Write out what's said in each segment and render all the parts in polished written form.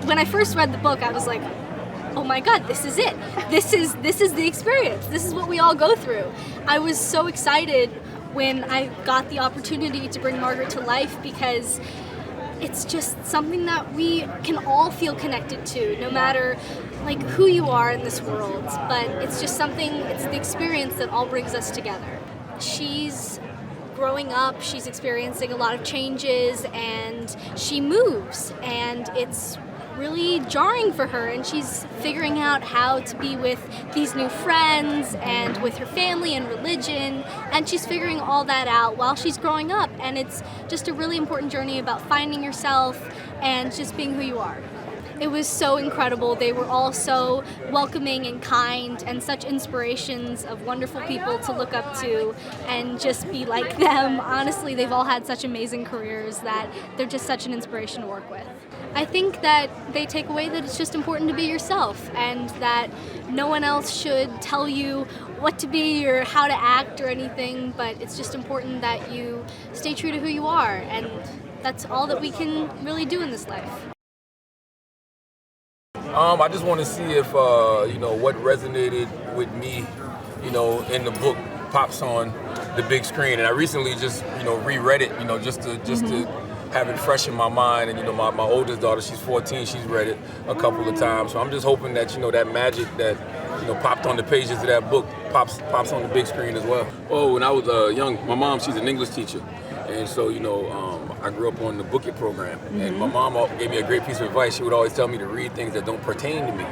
when I first read the book, I was like, oh my God, this is it. This is the experience. This is what we all go through. I was so excited when I got the opportunity to bring Margaret to life, because it's just something that we can all feel connected to, no matter like who you are in this world. But it's just something, it's the experience that all brings us together. She's growing up, she's experiencing a lot of changes, and she moves, and it's really jarring for her, and she's figuring out how to be with these new friends and with her family and religion, and she's figuring all that out while she's growing up, and it's just a really important journey about finding yourself and just being who you are. It was so incredible. They were all so welcoming and kind, and such inspirations of wonderful people to look up to and just be like them. Honestly, they've all had such amazing careers that they're just such an inspiration to work with. I think that they take away that it's just important to be yourself, and that no one else should tell you what to be or how to act or anything, but it's just important that you stay true to who you are, and that's all that we can really do in this life. I just want to see if what resonated with me, in the book pops on the big screen. And I recently just reread it, just to have it fresh in my mind. And my oldest daughter, she's 14, she's read it a couple of times. So I'm just hoping that that magic that popped on the pages of that book pops on the big screen as well. Oh, when I was young, my mom, she's an English teacher, and so I grew up on the Book It program, and my mom gave me a great piece of advice. She would always tell me to read things that don't pertain to me.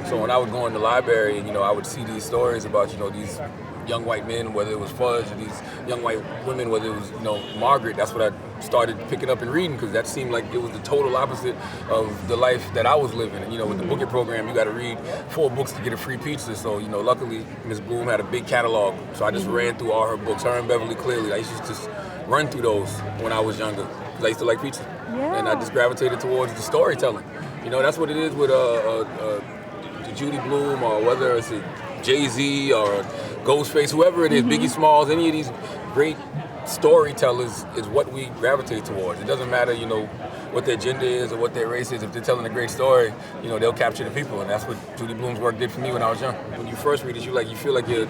So when I would go in the library, and I would see these stories about these young white men, whether it was Fudge, or these young white women, whether it was Margaret. That's what I started picking up and reading, because that seemed like it was the total opposite of the life that I was living. And with the Book It program, you got to read 4 books to get a free pizza. So luckily Ms. Blume had a big catalog, so I just ran through all her books. Her and Beverly Clearly, I used to just run through those when I was younger, because I used to like pizza. Yeah. And I just gravitated towards the storytelling. That's what it is with Judy Blume, or whether it's a Jay-Z or Ghostface, whoever it is, Biggie Smalls, any of these great storytellers is what we gravitate towards. It doesn't matter, what their gender is or what their race is. If they're telling a great story, they'll capture the people, and that's what Judy Blume's work did for me when I was young. When you first read it, you feel like you're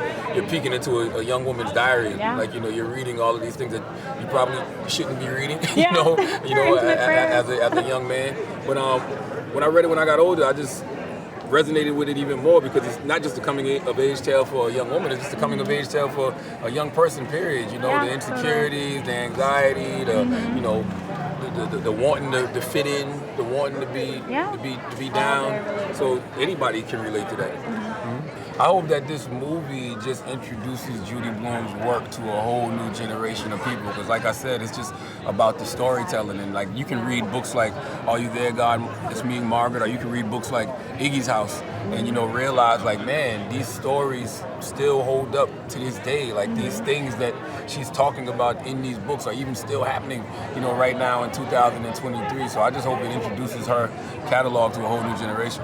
peeking into a young woman's diary. Yeah. Like you're reading all of these things that you probably shouldn't be reading. Yeah. As a young man. But when I read it when I got older, I just resonated with it even more, because it's not just a coming of age tale for a young woman, it's just a coming of age tale for a young person, period. The insecurities, the anxiety, the wanting to fit in, the wanting to be down. So anybody can relate to that. I hope that this movie just introduces Judy Blume's work to a whole new generation of people, because like I said, it's just about the storytelling. And like, you can read books like Are You There, God? It's Me, Margaret, or you can read books like Iggy's House and realize like, man, these stories still hold up to this day. Like these things that she's talking about in these books are even still happening, right now in 2023. So I just hope it introduces her catalog to a whole new generation.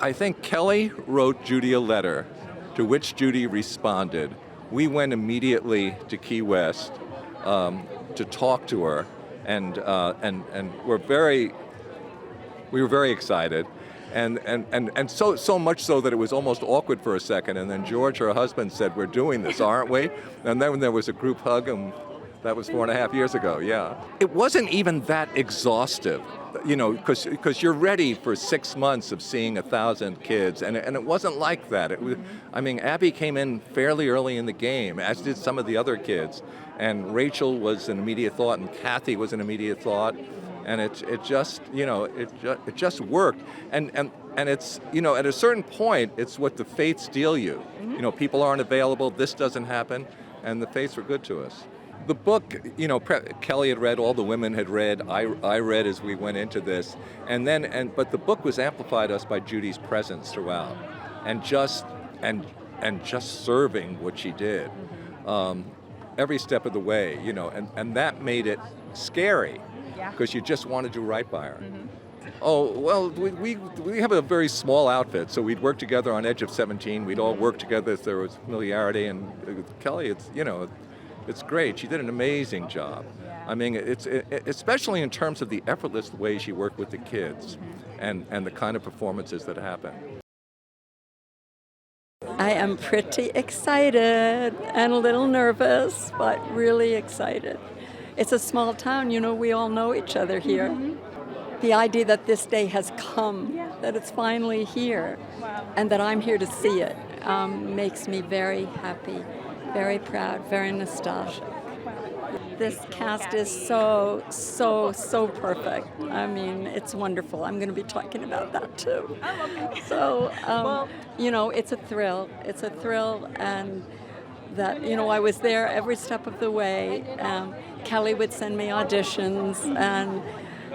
I think Kelly wrote Judy a letter, to which Judy responded. We went immediately to Key West to talk to her, and we were very excited, and so much so that it was almost awkward for a second. And then George, her husband, said, "We're doing this, aren't we?" And then there was a group hug, and that was 4.5 years ago. Yeah, it wasn't even that exhaustive. Because you're ready for 6 months of seeing 1,000 kids, and it wasn't like that. It was, Abby came in fairly early in the game, as did some of the other kids, and Rachel was an immediate thought, and Kathy was an immediate thought, and it just worked, and it's at a certain point, it's what the fates deal you. People aren't available, this doesn't happen, and the fates were good to us. The book, Kelly had read, all the women had read, I read as we went into this, but the book was amplified us by Judy's presence throughout, and just serving what she did, every step of the way, and that made it scary, because you just wanted to do right by her. Oh, well, we have a very small outfit, so we'd work together on Edge of 17. We'd all work together if there was familiarity, and Kelly, it's great. She did an amazing job. I mean, especially in terms of the effortless way she worked with the kids and the kind of performances that happen. I am pretty excited and a little nervous, but really excited. It's a small town, we all know each other here. The idea that this day has come, that it's finally here, and that I'm here to see it, makes me very happy, very proud, very nostalgic. This cast is so perfect. I mean, it's wonderful. I'm going to be talking about that too. So, it's a thrill. It's a thrill, and that, I was there every step of the way. Kelly would send me auditions, and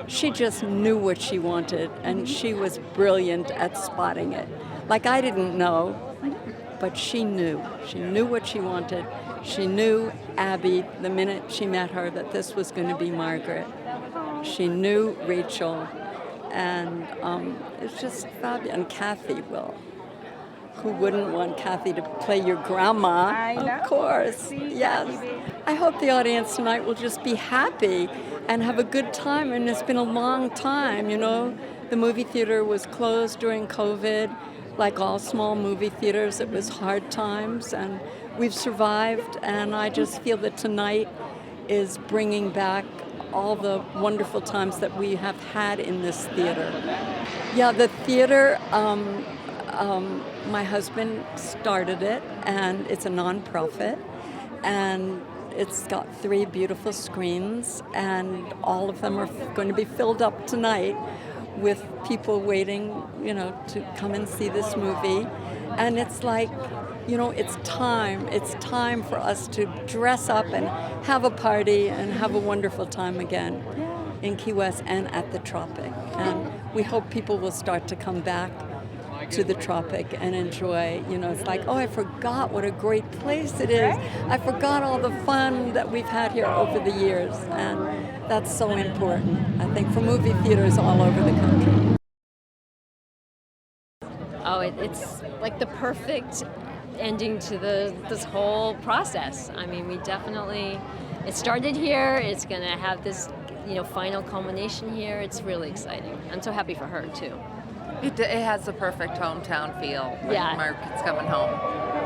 she just knew what she wanted, and she was brilliant at spotting it. Like, I didn't know, but she knew. She knew what she wanted. She knew Abby the minute she met her that this was going to be Margaret. She knew Rachel, and it's just fabulous. And Kathy, who wouldn't want Kathy to play your grandma? I know. Of course, yes. I hope the audience tonight will just be happy and have a good time, and it's been a long time, The movie theater was closed during COVID. Like all small movie theaters, it was hard times, and we've survived, and I just feel that tonight is bringing back all the wonderful times that we have had in this theater. Yeah, the theater, my husband started it, and it's a nonprofit, and it's got 3 beautiful screens, and all of them are going to be filled up tonight with people waiting, to come and see this movie. And it's like, it's time for us to dress up and have a party and have a wonderful time again in Key West and at the Tropic. And we hope people will start to come back to the Tropic and enjoy, it's like, I forgot what a great place it is. I forgot all the fun that we've had here over the years, and that's so important, I think, for movie theaters all over the country. Oh, it's like the perfect ending to this whole process. I mean, it started here, it's going to have this, final culmination here. It's really exciting. I'm so happy for her, too. It has the perfect hometown feel. Like Margaret's coming home.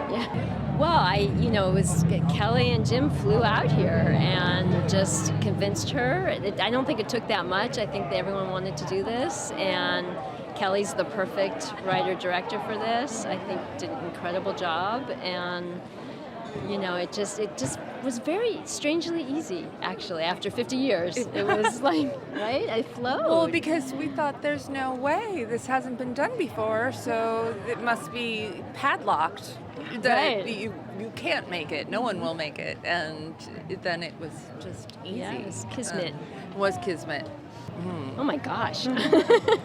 Yeah. Well, it was Kelly and Jim flew out here and just convinced her. I don't think it took that much. I think that everyone wanted to do this, and Kelly's the perfect writer-director for this. I think did an incredible job, and it just was very strangely easy, actually. After 50 years, it was like, right? I flowed. Well, because we thought there's no way this hasn't been done before, so it must be padlocked. That you can't make it. No one will make it, and then it was just easy. Yeah, it was kismet. It was kismet. Oh my gosh!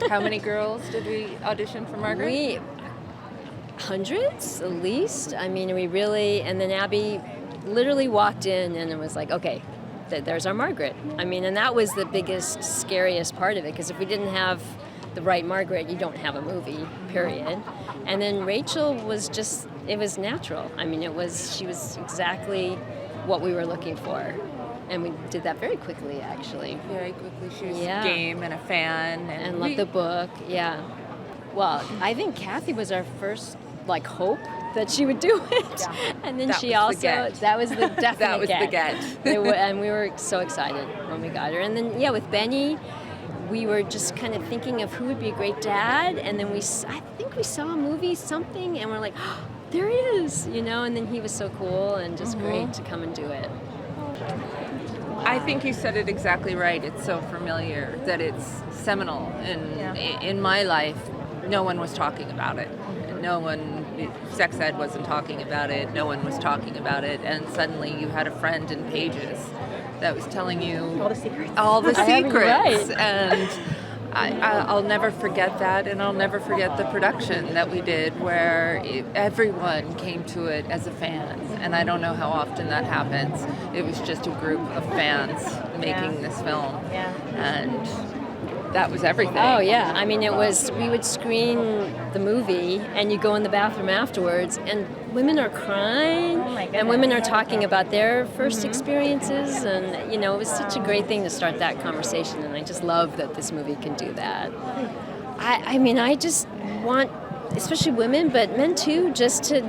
How many girls did we audition for Margaret? Hundreds, at least. I mean, and then Abby literally walked in and it was like, okay, there's our Margaret. I mean, and that was the biggest, scariest part of it, because if we didn't have the right Margaret, you don't have a movie, period. And then Rachel was it was natural. I mean, she was exactly what we were looking for. And we did that very quickly, actually. Very quickly. She was game and a fan. And loved the book, yeah. Well, I think Kathy was our first, hope that she would do it. Yeah. And then that was the definite That was get. the get. And we were so excited when we got her. And then, with Benny, we were just kind of thinking of who would be a great dad. And then I think we saw a movie, something, and we're like, oh, there he is, and then he was so cool and just great to come and do it. I think you said it exactly right. It's so familiar that it's seminal. In my life, no one was talking about it. Sex ed wasn't talking about it. No one was talking about it. And suddenly you had a friend in Pages that was telling you all the secrets. Right. And I'll never forget that, and I'll never forget the production that we did where everyone came to it as a fan, and I don't know how often that happens. It was just a group of fans making this film, and that was everything. Oh, yeah. I mean, we would screen the movie, and you go in the bathroom afterwards, and women are crying, and women are talking about their first experiences, and it was such a great thing to start that conversation, and I just love that this movie can do that. I just want, especially women, but men too, just to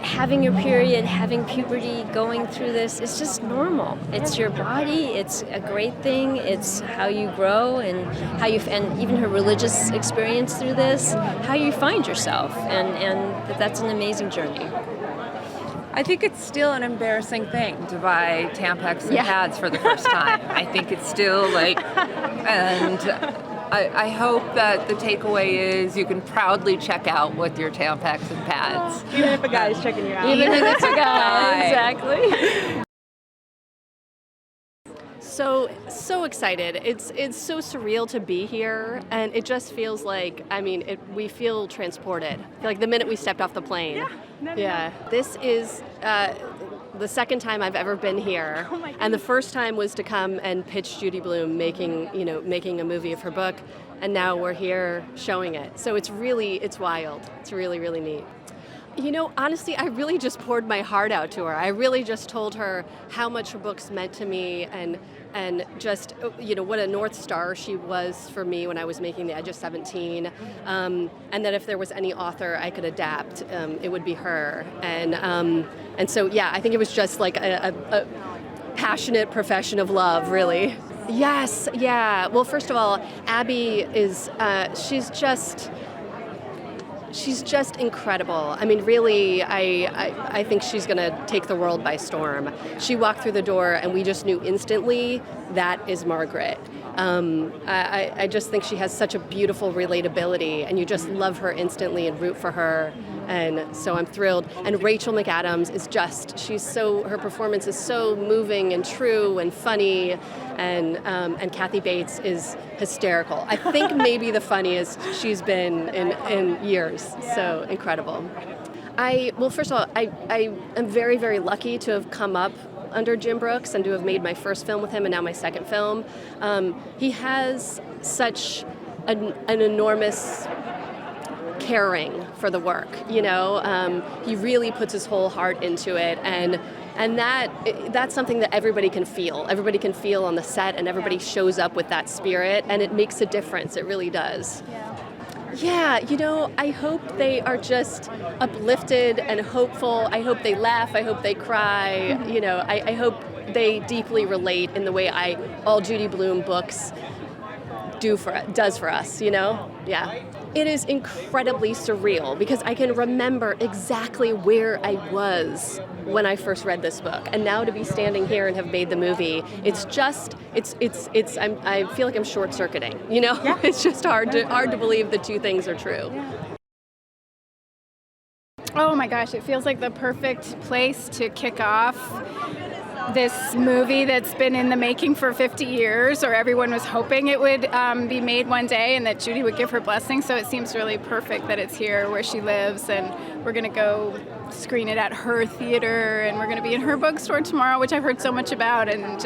having your period, having puberty, going through this, it's just normal. It's your body, it's a great thing, it's how you grow and and even her religious experience through this, how you find yourself, and that's an amazing journey. I think it's still an embarrassing thing to buy Tampax and pads for the first time. I think it's still and I hope that the takeaway is you can proudly check out with your Tampax and pads. Even if a guy's checking you out. Even if it's a guy, exactly. So excited. It's so surreal to be here, and it just feels like, we feel transported. Like the minute we stepped off the plane. Yeah. This is the second time I've ever been here, and the first time was to come and pitch Judy Blume making a movie of her book, and now we're here showing it. So it's wild. It's really, really neat. Honestly, I really just poured my heart out to her. I really just told her how much her books meant to me, and just what a North Star she was for me when I was making The Edge of 17, and that if there was any author I could adapt, it would be her. And so I think it was just like a passionate profession of love, really. Yes, yeah. Well, first of all, Abby is she's just incredible. Really, I think she's going to take the world by storm. She walked through the door, and we just knew instantly that is Margaret. I just think she has such a beautiful relatability, and you just love her instantly and root for her. And so I'm thrilled. And Rachel McAdams is her performance is so moving and true and funny. And Kathy Bates is hysterical. I think maybe the funniest she's been in years. So incredible. First of all, I am very, very lucky to have come up under Jim Brooks and to have made my first film with him and now my second film. He has such an enormous caring for the work, he really puts his whole heart into it, and that's something that everybody can feel. Everybody can feel on the set, and everybody shows up with that spirit, and it makes a difference. It really does. Yeah, I hope they are just uplifted and hopeful. I hope they laugh. I hope they cry. I hope they deeply relate in the way all Judy Blume books does for us, Yeah. It is incredibly surreal because I can remember exactly where I was when I first read this book, and now to be standing here and have made the movie, I feel like I'm short-circuiting, Yeah. It's just hard to believe the two things are true. Oh my gosh, it feels like the perfect place to kick off this movie that's been in the making for 50 years, or everyone was hoping it would be made one day and that Judy would give her blessing. So it seems really perfect that it's here where she lives, and we're going to go screen it at her theater, and we're going to be in her bookstore tomorrow, which I've heard so much about, and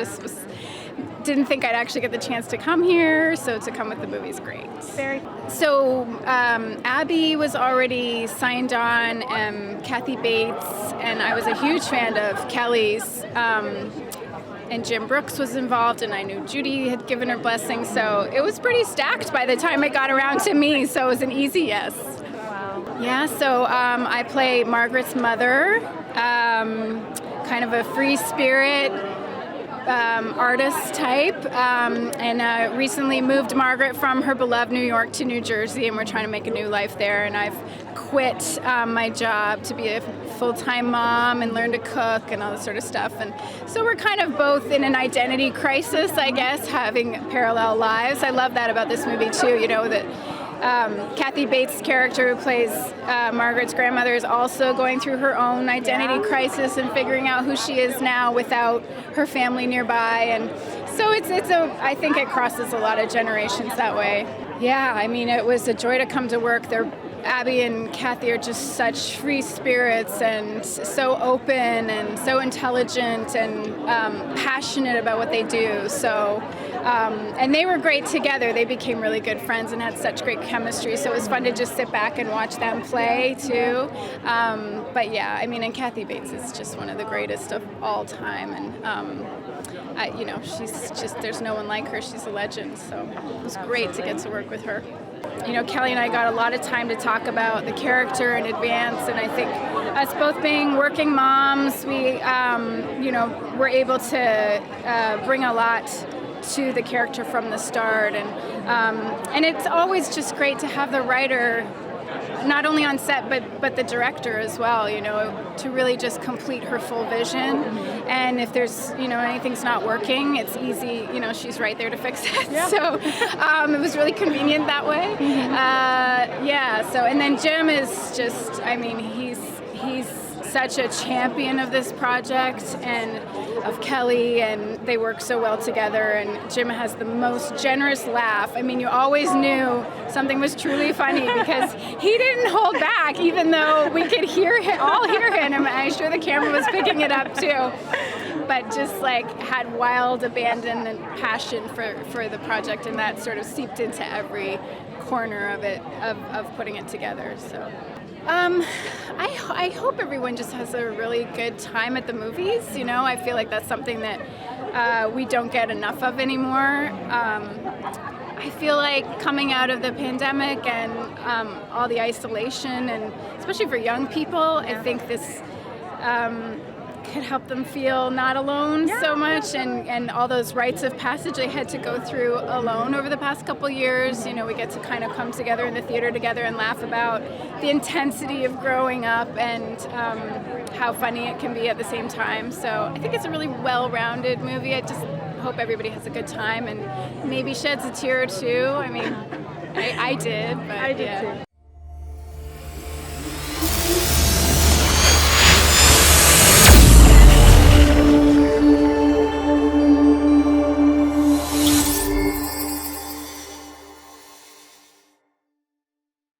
didn't think I'd actually get the chance to come here, so to come with the movie is great. So Abby was already signed on, Kathy Bates, and I was a huge fan of Kelly's, and Jim Brooks was involved, and I knew Judy had given her blessing, so it was pretty stacked by the time it got around to me, so it was an easy yes. Wow. Yeah, so I play Margaret's mother, kind of a free spirit, artist type, and recently moved Margaret from her beloved New York to New Jersey, and we're trying to make a new life there, and I've quit my job to be a full-time mom and learn to cook and all this sort of stuff, and so we're kind of both in an identity crisis, I guess, having parallel lives. I love that about this movie too, that Kathy Bates' character who plays Margaret's grandmother is also going through her own identity crisis and figuring out who she is now without her family nearby, and so I think it crosses a lot of generations that way. Yeah, it was a joy to come to work. They're Abby and Kathy are just such free spirits and so open and so intelligent and passionate about what they do. So, and they were great together. They became really good friends and had such great chemistry. So it was fun to just sit back and watch them play too. But yeah, I mean, and Kathy Bates is just one of the greatest of all time. And she's just, there's no one like her. She's a legend. So it was great to get to work with her. Kelly and I got a lot of time to talk about the character in advance, and I think us both being working moms, we, were able to bring a lot to the character from the start, and it's always just great to have the writer not only on set but the director as well, to really just complete her full vision. And if there's anything's not working, it's easy, she's right there to fix it. Yeah. So it was really convenient that way. So and then Jim is just, he's such a champion of this project and of Kelly, and they work so well together, and Jim has the most generous laugh. You always knew something was truly funny because he didn't hold back, even though we could all hear him, and I'm sure the camera was picking it up too. But just had wild abandon and passion for the project, and that sort of seeped into every corner of it, of putting it together. So I hope everyone just has a really good time at the movies. I feel like that's something that we don't get enough of anymore. I feel like coming out of the pandemic and all the isolation, and especially for young people, I think this could help them feel not alone so much, and all those rites of passage they had to go through alone over the past couple years. We get to kind of come together in the theater together and laugh about the intensity of growing up and how funny it can be at the same time. So I think it's a really well-rounded movie. I just hope everybody has a good time and maybe sheds a tear or two. I did, but I did too.